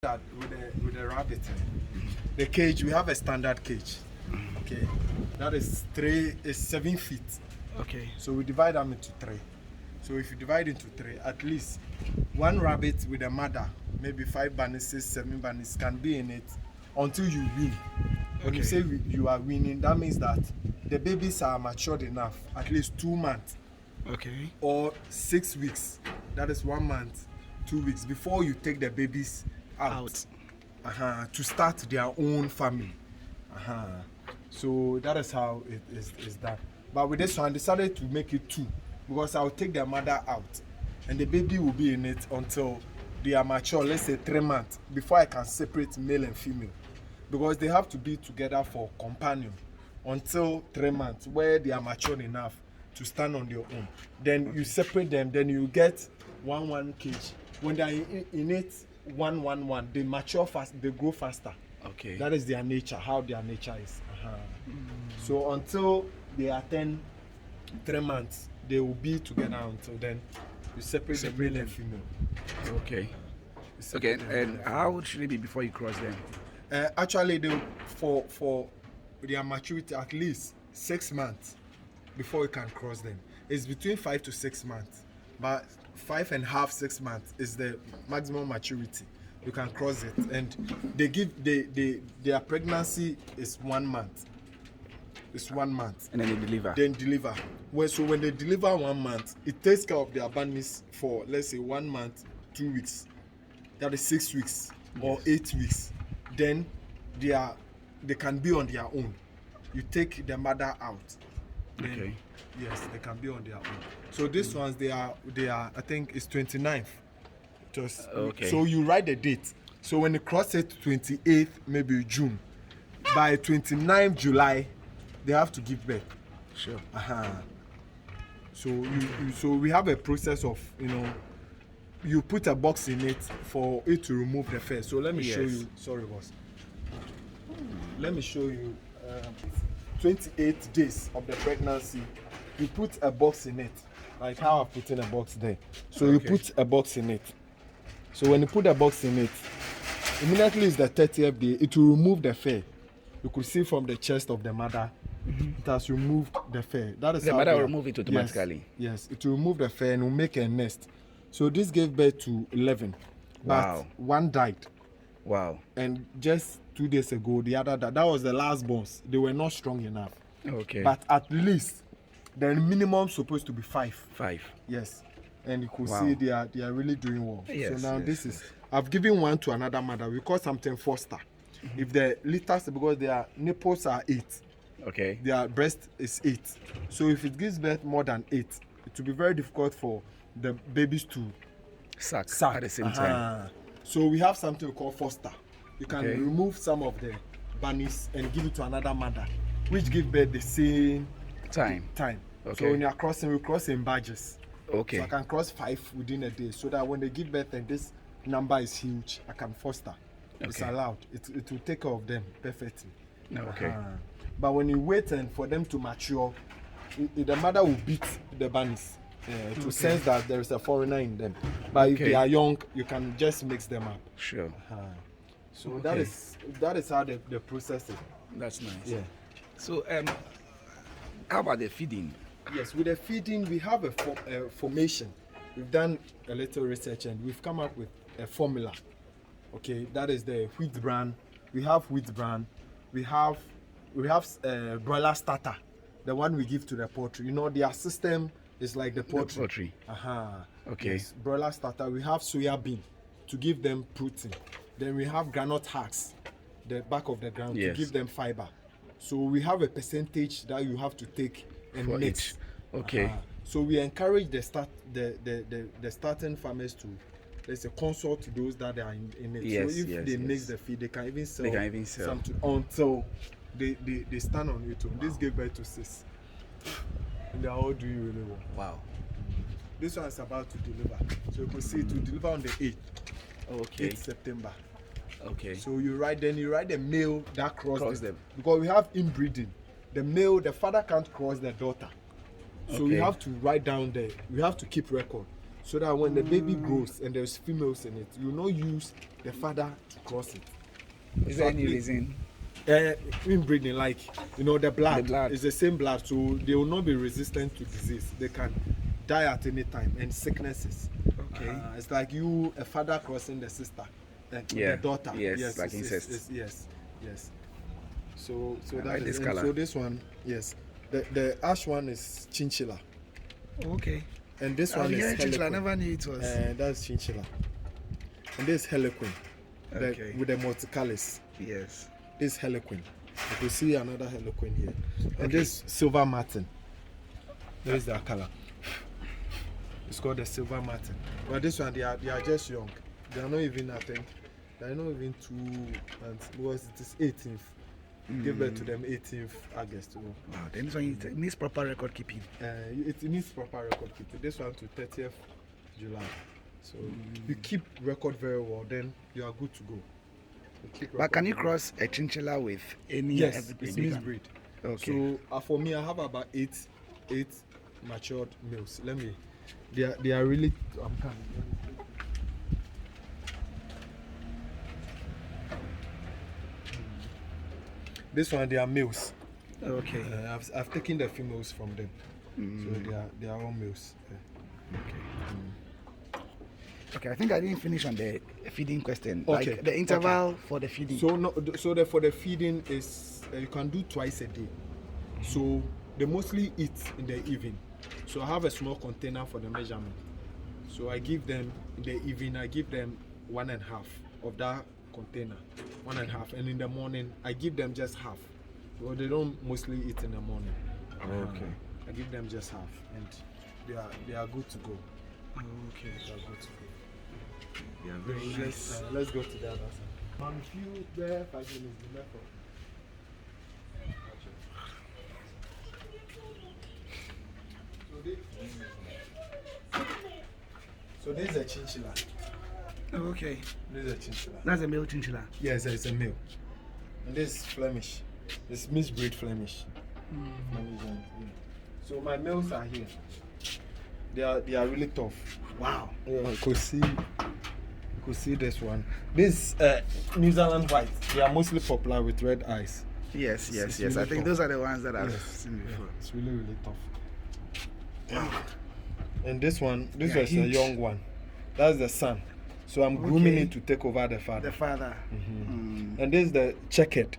That with the rabbit, the cage, we have a standard cage. Okay, that is 7 feet. Okay. So we divide them into 3. So if you divide into 3, at least one rabbit with a mother, maybe 5 bunnies, 7 bunnies can be in it until you win. When you say you are winning, that means that the babies are matured enough, at least 2 months. Okay. Or 6 weeks. That is 1 month, 2 weeks before you take the babies out. To start their own family. So that is how it is done. But with this one, I decided to make it 2 because I'll take their mother out and the baby will be in it until they are mature, let's say 3 months, before I can separate male and female. Because they have to be together for companion until 3 months, where they are mature enough to stand on their own. Then you separate them, then you get one cage. When they are in it, one, they mature fast, they grow faster. Okay. That is their nature, how their nature is. So until they attain 3 months, they will be together until then. You separate the male and female. Okay. Okay. And how should it be before you cross them? Actually, for their maturity, at least 6 months before you can cross them. It's between 5 to 6 months, but 5.5, 6 months is the maximum maturity. You can cross it, and their pregnancy is 1 month. It's 1 month. And then they deliver. So when they deliver 1 month, it takes care of their bunnies for, let's say, 1 month, 2 weeks. That is 6 weeks or 8 weeks. Then they can be on their own. You take the mother out. Then, okay. Yes, they can be on their own. So these ones, they are I think it's 29th. Just okay. So you write the date. So when you cross it 28th, maybe June, by 29th July, they have to give birth. Sure. So we have a process of, you put a box in it for it to remove the fur. So let me show you. Sorry, boss. Let me show you. 28 days of the pregnancy, you put a box in it, like how I put in a box there. So you put a box in it. So when you put a box in it, immediately it's the 30th day, it will remove the fur. You could see from the chest of the mother, it has removed the fur. That is the how mother will remove it automatically. Yes, it will remove the fur and will make a nest. So this gave birth to 11, but one died. Wow. And just 2 days ago, the other died. That was the last bones. They were not strong enough. Okay. But at least the minimum supposed to be 5. 5. Yes. And you could see they are really doing well. Yes, so now I've given one to another mother. We call something foster. If the liters, because their nipples are 8. Okay. Their breast is 8. So if it gives birth more than 8, it will be very difficult for the babies to suck at the same time. So we have something we call foster. You can remove some of the bunnies and give it to another mother, which give birth the same time. Okay. So when you are crossing, we cross in batches. Okay. So I can cross 5 within a day, so that when they give birth and this number is huge, I can foster. It's allowed. It will take care of them perfectly. Okay. But when you wait and for them to mature, the mother will beat the bunnies to sense that there is a foreigner in them. But if they are young, you can just mix them up. Sure. So that is how the process is. That's nice. Yeah. So how about the feeding? Yes, with the feeding, we have a formation. We've done a little research and we've come up with a formula. Okay, that is the wheat bran. We have wheat bran. We have broiler starter, the one we give to the poultry. Their system is like the poultry. Okay. Yes, broiler starter. We have soya bean to give them protein. Then we have groundnut husks, the back of the ground, to give them fiber. So we have a percentage that you have to take and mix. Okay. So we encourage the starting farmers to, let's say, consult those that are in it. Yes, so if they mix the feed, they can even sell. Something until they stand on it. This gave birth to 6. And they are all doing really well. Wow. This one is about to deliver. So you can see it will deliver on the 8th. Okay. 8th September. Okay. So you write the male that cross them. Because we have inbreeding. The father can't cross the daughter. So we have to write down we have to keep record. so that when the baby grows and there's females in it, you not use the father to cross it. Is there any reason? Inbreeding, like the blood, The blood. is the same blood, so they will not be resistant to disease. They can die at any time and sicknesses. Okay. It's like you, a father crossing the sister, like Yeah. the daughter. Yes, like incest. Yes. So I that like is, this and color. so this one, yes, the ash one is chinchilla, Okay. and this I'm one is hearing chinchilla. I harlequin. never knew it was. That's chinchilla, and this is harlequin, Okay. with the multicolours. Yes. This is harlequin. You can see another harlequin here, and Okay. this silver martin. There is their color. It's called the silver martin. But this one, they are just young. They are not even, I think, they are not even 2 months. Because it is 18th. Give birth to them 18th August. Wow. Then this one needs proper record keeping. It needs proper record keeping. This one to 30th July. So you keep record very well, then you are good to go. But can you cross a chinchilla with any? Yes, it's big mixed one? breed. Okay. So for me, I have about eight matured males. They are really. I'm coming. This one, they are males. Okay. I've taken the females from them, so they are all males. Okay, I think I didn't finish on the feeding question. Okay, Like the interval for the feeding. So for the feeding is you can do twice a day. So they mostly eat in the evening. So I have a small container for the measurement. So I give them in the evening. I give them 1.5 of that container, 1.5, and in the morning I give them just half. Well, they don't mostly eat in the morning. Okay. I give them just half, and they are good to go. Okay. They are good to go. Yeah, very nice. Let's go to the other side. On few there, 5 minutes. The method. So this is a chinchilla. Okay. This is a chinchilla. That's a male chinchilla. Yes, it's a male. And this is Flemish. This mixed breed Flemish. Flemish and, yeah. So my males are here. They are really tough. Wow. Yeah, you could see this one. This New Zealand white. They are mostly popular with red eyes. Yes. It's I really think tough. those are the ones that I've Yes. seen before. Yeah, it's really tough. Wow. And this one, this They are was a huge. young one. That's the son. So I'm grooming Okay. it to take over the father. The father. And this is the checkered.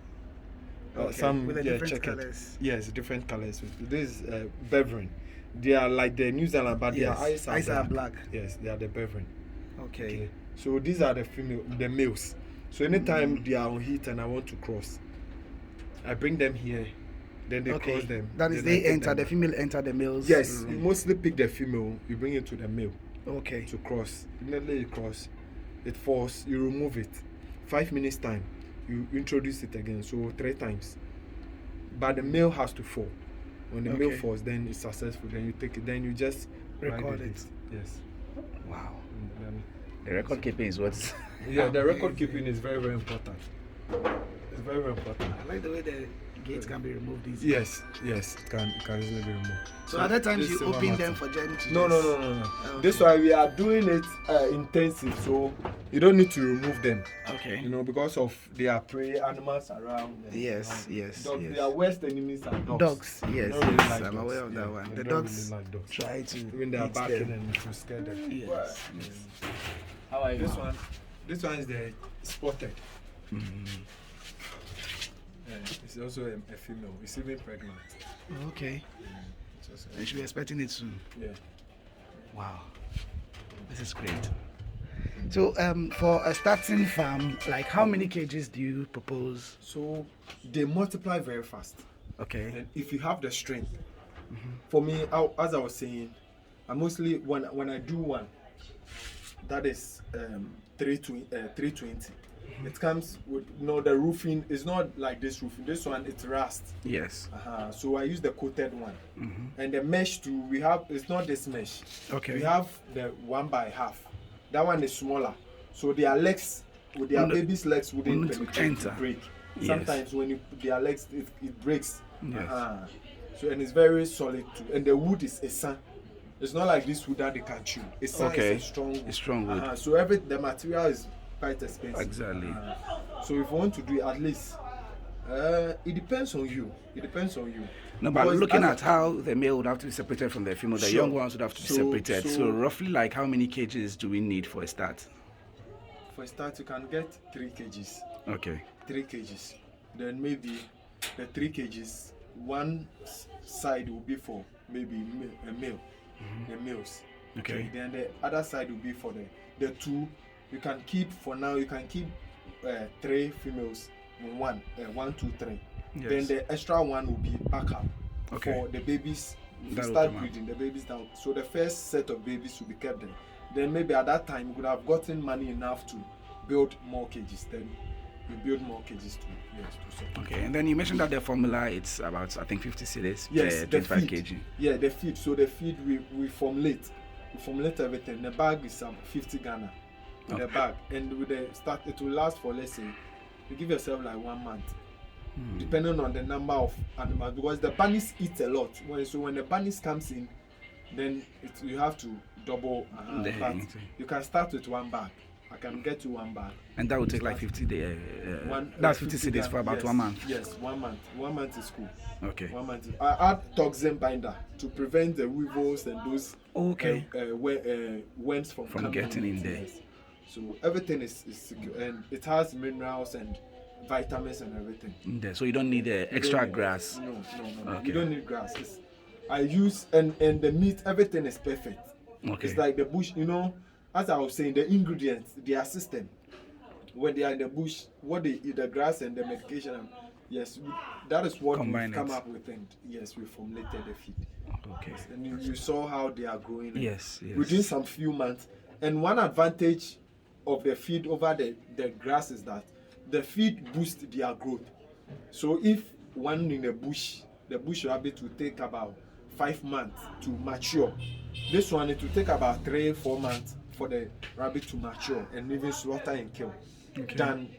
Okay, with the different checkered. colours. Yes, different colors. This is Beveren. They are like the New Zealand, but Yes, their eyes are black. black. Yes, they are the Beveren. Okay. So these are the males. So anytime they are on heat and I want to cross, I bring them here. Then they cross them. That is, then I they take enter, them the back. female enter the male's Yes, you room. mostly pick the female. You bring it to the male Okay. to cross. Immediately you cross, it falls. You remove it. 5 minutes time, you introduce it again. So 3 times. But the male has to fall. When the male Okay. falls, then it's successful. Then you take it. Then you just Record write the it. date. Yes. Wow. Then- The record keeping is what. yeah, the record keeping is very, very important. It's very, very important. I like the way the gates can be removed easily. Yes, it can easily be removed. So at that time this you silver open martin. them for them to No. Okay. This why we are doing it intensive, so you don't need to remove them. Okay. Because of their prey animals around. And, Yes, yes, dogs, yes. Their worst enemies are dogs. Dogs, They yes, don't really yes, like I'm dogs. aware of that Yeah, one. they The don't dogs really like dogs. try to When they are eat barking them. and to scare them. Yes. How are you? This one is the spotted. It's also a female. It's even pregnant. Okay. It's also I should be expecting it soon. yeah. Wow. This is great. So for a starting farm, like how many kgs do you propose? So they multiply very fast. Okay. And if you have the strength, for me, as I was saying, I mostly when I do one, that is 320. It comes with the roofing is not like this roofing. This one it's rust. Yes. So I use the coated one, and the mesh too. We have it's not this mesh. Okay. We have the 1/2. That one is smaller. So their legs with their baby's legs wouldn't penetrate to break. Yes. Sometimes when you put their legs, it breaks. Yes. So and it's very solid too. And the wood is esan. It's not like this wood that they can chew. It's a strong wood. It's strong wood. So the material is quite expensive. Exactly. So if you want to do it, at least it depends on you. It depends on you. No, but looking at how the male would have to be separated from the female, the young ones would have to be separated. So roughly, like, how many kgs do we need for a start? For a start, you can get 3 kgs. Okay. 3 kgs. Then maybe the 3 kgs, one side will be for maybe a male, the males. Okay. Then the other side will be for the 2. You can keep, for now, you can keep 3 females in 1, 1, 2, 3. Yes. Then the extra one will be backup for the babies. If you start breeding the babies down, so the first set of babies will be kept there. Then maybe at that time you could have gotten money enough to build more cages. Then you build more cages to support. Okay, and then you mentioned that the formula, it's about, I think, 50 cedis per 25 kg. Yeah, the feed. So the feed we formulate. We formulate everything. The bag is 50 Ghana with the bag, and with the start, it will last for, let's say, you give yourself like 1 month. Depending on the number of animals, because the bunnies eat a lot. So when the bunnies comes in, then you have to double. But you can start with 1 bag. I can get you 1 bag. And that will take like 50 days. That's 50 cedis for about 1 month. Yes, 1 month. 1 month is cool. Okay. 1 month. I add toxin binder to prevent the weevils and those worms from getting in there. Yes. So everything is secure, and it has minerals and vitamins and everything. So you don't need extra grass. No. Okay. You don't need grass. I use and the meat, everything is perfect. Okay. It's like the bush, as I was saying, the ingredients, their system. When they are in the bush, what they eat, the grass and the medication. Yes, that is what we come up with, and yes, we formulated the feed. Okay. And you saw how they are growing. Yes. Within some few months. And one advantage of the feed over the grass is that the feed boosts their growth. So if one in the bush rabbit will take about 5 months to mature. This one, it will take about 3-4 months for the rabbit to mature and even slaughter and kill. Okay. Than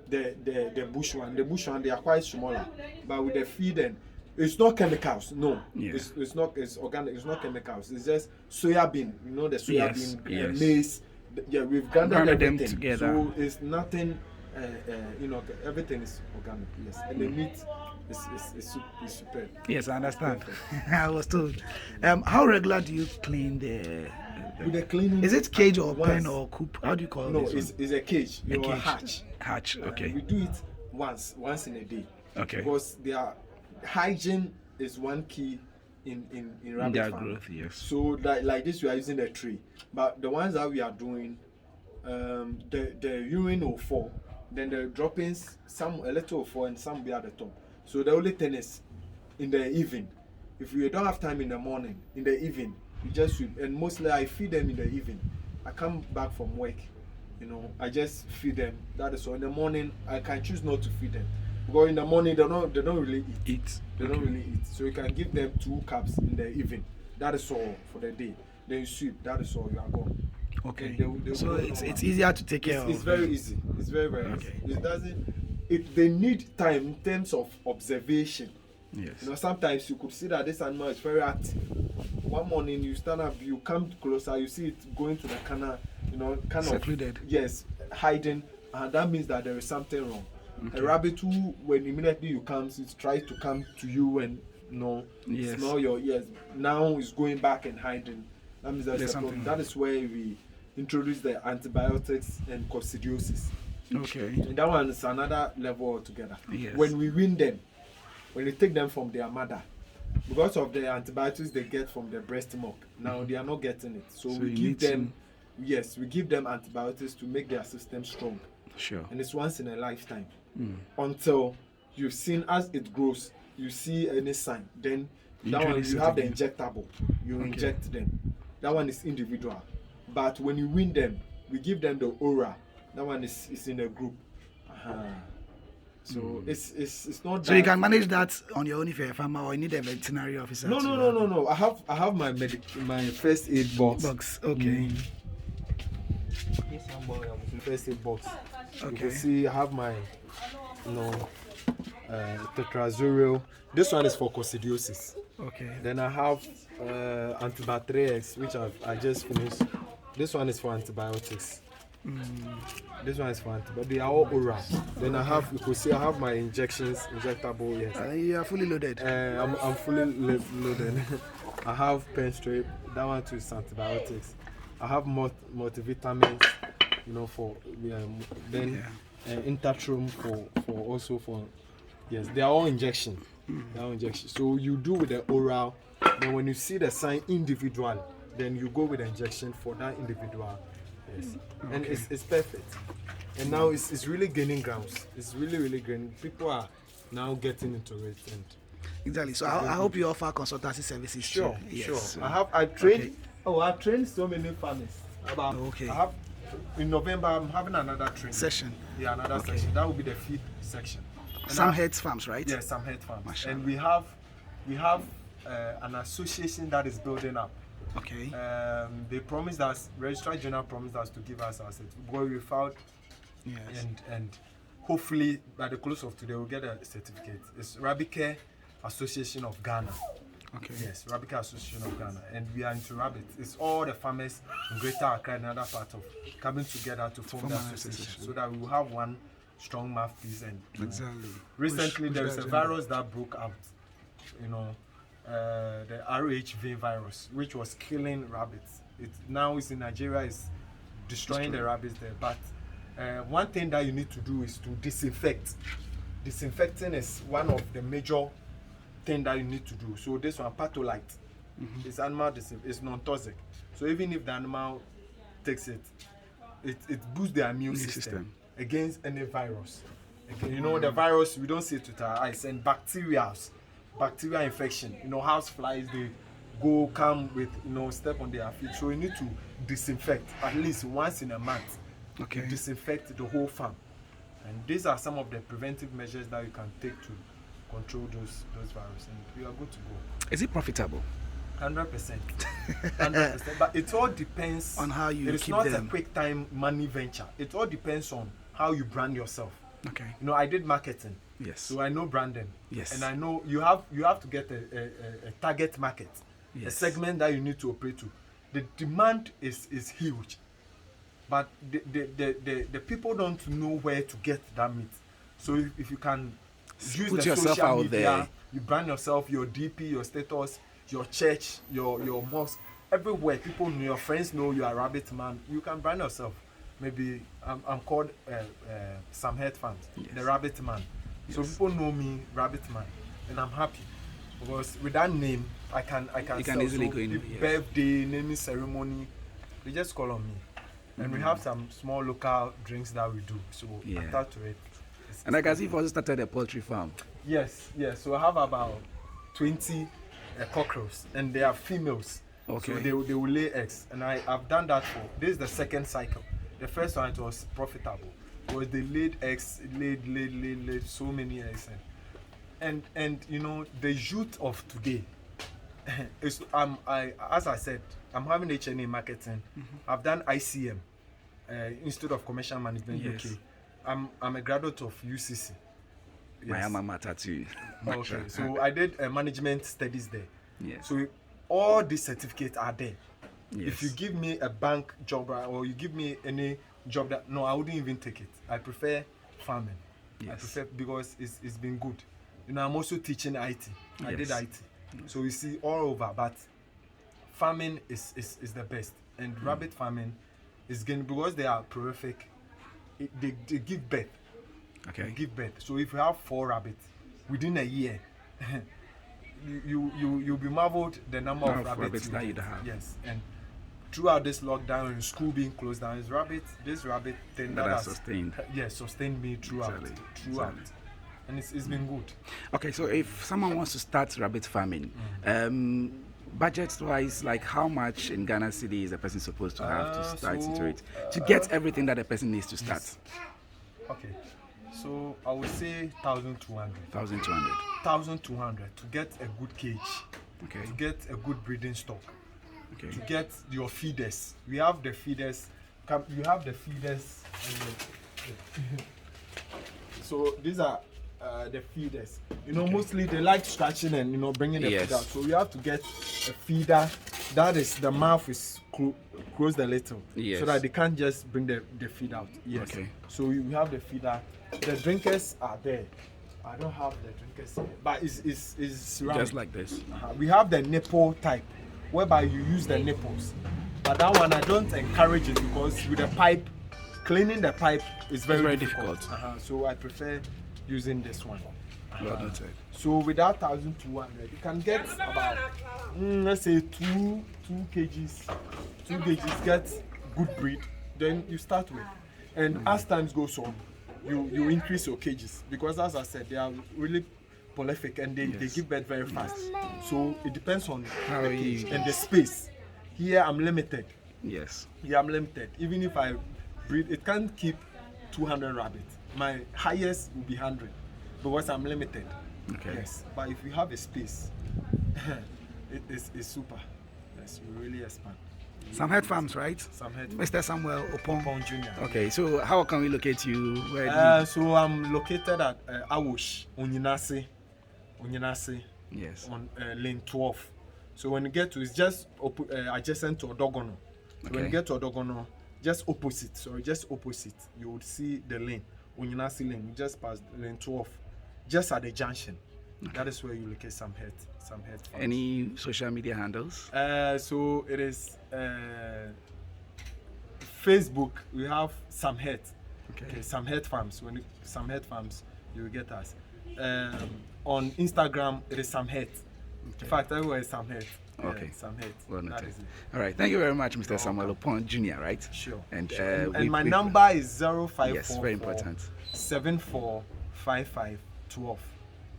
the bush one. The bush one, they are quite smaller. But with the feed, and it's not chemicals. No, it's not. It's organic. It's not chemicals. It's just soya bean. The soya bean, maize. We've gathered them together. So it's nothing. Everything is organic. Yes, and the meat is superb. Yes, I understand. I was told. How regular do you clean the? With the cleaning. Is it cage or pen or coop? How do you call it? No, it's a cage. A hatch. Hatch. Okay. We do it once in a day. Okay. Because hygiene is one key in rabbit farm. Growth, yes. So like this, we are using the tray, but the ones that we are doing, the urine will fall, then the droppings, some a little will fall and some will be at the top. So the only thing is, in the evening, if we don't have time in the morning, in the evening, we just sweep. And mostly I feed them in the evening. I come back from work, I just feed them. That is all. In the morning, I can choose not to feed them. Because in the morning, they don't really eat. They don't really eat. So you can give them 2 cups in the evening. That is all for the day. Then you sweep. That is all. You are gone. Okay. So it's easier to take care of. It's very easy. It's very easy. It doesn't. They need time in terms of observation. Yes. Sometimes you could see that this animal is very active. One morning you stand up, you come closer, you see it going to the canal, kind secluded. Yes, hiding, and that means that there is something wrong. Okay. A rabbit who, when immediately you come, it tries to come to you and smell your ears. Now it's going back and hiding. That means there's something wrong. That is where we introduce the antibiotics and coccidiosis. Okay. And that one is another level altogether. Yes. When we wean them, when we take them from their mother, because of the antibiotics they get from the breast milk, now they are not getting it. So we give them, we give them antibiotics to make their system strong. Sure. And it's once in a lifetime. Until you've seen as it grows, you see any sign. Then that one you have the injectable. You inject them. That one is individual. But when you wean them, we give them the oral. That one is in a group. So it's not. So you can manage that on your own if you're a farmer, or you need a veterinary officer. No. I have my first aid box. Okay. First aid box. Okay. You can see I have my Tetrazoreal. This one is for coccidiosis. Okay. Then I have Antibacterials, which I just finished. This one is for antibiotics. This one is for antibiotics. They are all oral. Then I have, you could see I have my injectable. Yes. You are fully loaded. I'm fully loaded. I have pen strip. That one too is antibiotics. I have multivitamins, for then Intertrum for yes, they are all injection. They are all injection. So you do with the oral. Then when you see the sign individual, then you go with the injection for that individual. Yes, and it's perfect. And now it's really gaining grounds. It's really gaining. People are now getting into it. And exactly. So I hope you offer consultancy services. Sure, too. Yes. sure. So, I trained. Okay. Oh, I trained so many farmers. Okay. I have in November. I'm having another training session. Yeah, another section. That will be the feed section. Some Heads Farms, right? Yes, some Head Farms. Mashallah. And we have an association that is building up. Okay. They promised us, Registrar General promised us to give us our certificate. What we filed, yes. and hopefully by the close of today we'll get a certificate. It's Rabbit Care Association of Ghana. Okay. Yes, Rabbit Care Association of Ghana, and we are into rabbit. It's all the farmers in Greater Accra and other part of coming together to form the association, so that we will have one strong mouthpiece. And exactly. Recently there is a virus that broke out, the RHV virus, which was killing rabbits. It now is in Nigeria, is destroying the rabbits there. But one thing that you need to do is to disinfect. Disinfecting is one of the major thing that you need to do. So this one, patholite, is animal it's non-toxic. So even if the animal takes it boosts the immune system against any virus. Okay, the virus, we don't see it with our eyes. And bacterial infection, house flies, they come with, step on their feet. So you need to disinfect at least once in a month. Okay. Disinfect the whole farm. And these are some of the preventive measures that you can take to control those viruses, and we are good to go. Is it profitable? 100%. 100%. But it all depends on how you keep them. It's not a quick time money venture. It all depends on how you brand yourself. Okay. I did marketing. Yes. So I know branding. Yes. And I know you have to get a target market, a segment that you need to operate to. The demand is huge, but the people don't know where to get that meat. So if you can use put the yourself social out media, there, you brand yourself, your DP, your status, your church, your mosque, everywhere. People know, your friends know you are a rabbit man. You can brand yourself. Maybe I'm called Sam Head Farms, the rabbit man. So people know me, rabbit man, and I'm happy because with that name I can you can easily go in. Birthday, naming ceremony, they just call on me. And we have some small local drinks that we do. So attached to it. And I can see you've also started a poultry farm. Yes. So I have about 20 cockroaches, and they are females. Okay. So they will lay eggs, and I've done that for. This is the second cycle. The first one, it was profitable, because they laid eggs, laid so many eggs, and the youth of today. As I said, I'm having HNA marketing. I've done ICM, Institute of Commercial Management UK. I'm a graduate of UCC. Yes. My alma mater too. Okay, so I did management studies there. Yes. So all these certificates are there. Yes. If you give me a bank job or you give me any job I wouldn't even take it. I prefer farming. Yes. I prefer because it's been good. I'm also teaching IT. I did IT. So you see all over, but farming is the best. And rabbit farming is getting, because they are prolific, they give birth. Okay. They give birth. So if you have 4 rabbits within a year, you'll be marveled the number of rabbits that you have. Yes. And throughout this lockdown and school being closed down, this rabbit thing that has sustained. Yes, sustained me throughout. Exactly. And it's been good. Okay, so if someone wants to start rabbit farming, budget-wise, like how much in Ghana city is a person supposed to have to start into it to get everything that a person needs to start? Yes. Okay, so I would say 1,200. 1,200. 1,200 to get a good cage. Okay. To get a good breeding stock. Okay. To get your feeders. We have the feeders. You have the feeders. So these are the feeders. Mostly they like scratching and bringing the feed out. So you have to get a feeder that is the mouth is closed a little, so that they can't just bring the feed out. Yes. Okay. So you have the feeder. The drinkers are there. I don't have the drinkers here, but it's round. Just like this. We have the nipple type, whereby you use the nipples. But that one I don't encourage it because with the pipe, cleaning the pipe is very difficult. So I prefer using this one. So with that 1,200, you can get about let's say 2 kgs. 2 kgs get good breed. Then you start with, and as times goes on, you increase your kgs because, as I said, they are really prolific and they give birth very fast. So it depends on the cage and the space. Here I'm limited. Yes. Here I'm limited. Even if I breed, it can't keep 200 rabbits. My highest will be 100 because I'm limited. Okay. Yes. But if you have a space, it's super. Yes, you really expand. Some head farms, right? Some head. Mr. Samuel Opon Jr. Okay, so how can we locate you? So I'm located at Awosh, Onyinase. Yes. On lane 12. So when you get to, it's just adjacent to Odogono. So when you get to Odogono, just opposite, you would see the lane, Onyinase lane. You just pass lane 12, just at the junction. Okay. That is where you locate some head farms. Any social media handles? So it is Facebook. We have some head. Okay. Some head farms. Some head farms, you will get us. On Instagram, it is some head. Okay. In fact, everywhere is some head. Okay. Some head. Well noted. All right. Thank you very much, Mr. Samuel Opon Jr., right? Sure. And, and my number is 0544 yes, very important. 745512.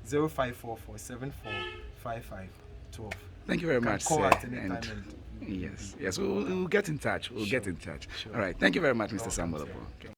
0544 745512. Thank you very much, call sir. At any time yes, we'll get in touch. We'll get in touch. Sure. All right. Thank you very much, Mr. Samuel Opon. Okay.